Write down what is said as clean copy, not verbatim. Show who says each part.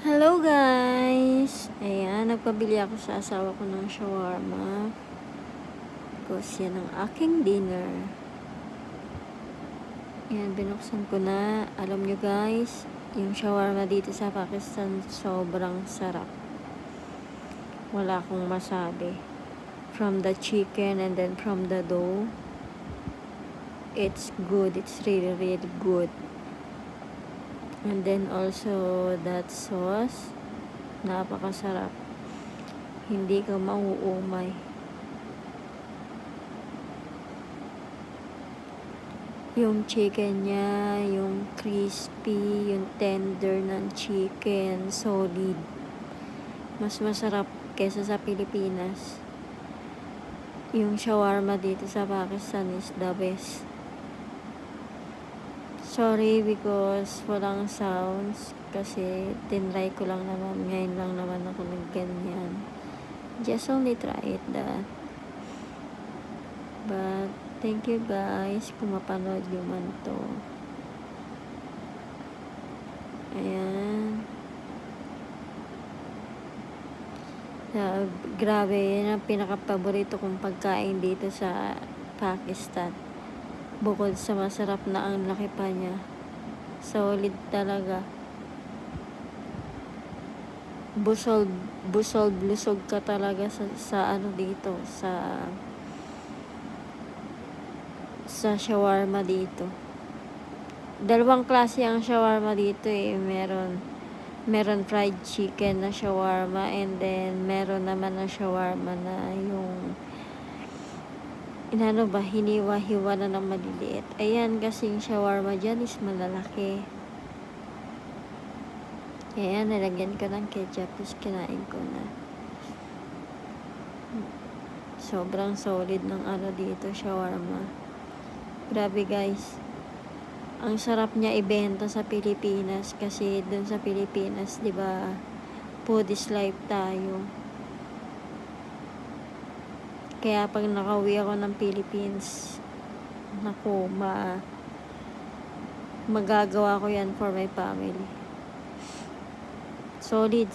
Speaker 1: Hello guys! Ayan, nagpabili ako sa asawa ko ng shawarma. Because yan ang aking dinner. Ayan, binuksan ko na. Alam nyo guys, yung shawarma dito sa Pakistan sobrang sarap. Wala akong masabi. From the chicken and then from the dough. It's good. It's really, really good. And then also that sauce, napakasarap. Hindi ka mauumay. Yung chicken niya, yung crispy, yung tender ng chicken, solid. Mas masarap kesa sa Pilipinas. Yung shawarma dito sa Pakistan is the best. Sorry because walang sounds kasi tinry ko lang naman. Ngayon lang naman ako nagganyan. Just only try it that. But thank you guys kung mapanood nyo man to. Ayan. Grabe, yan ang pinaka-paborito kong pagkain dito sa Pakistan. Bukod sa masarap na ang laki pa niya. Solid talaga. Busog ka talaga sa ano dito, sa shawarma dito. Dalawang klase ang shawarma dito eh. Meron fried chicken na shawarma and then meron naman na shawarma na yung hiniwa-hiwa na ng maliliit. Ayan, kasing shawarma dyan is malalaki. Ayan, nilagyan ko ng ketchup tapos kinain ko na. Sobrang solid ng ano dito, shawarma. Grabe guys. Ang sarap niya ibenta sa Pilipinas kasi dun sa Pilipinas, 'di ba? Food is life tayo. Kaya pag nakauwi ako ng Philippines, naku, magagawa ko yan for my family. Solid.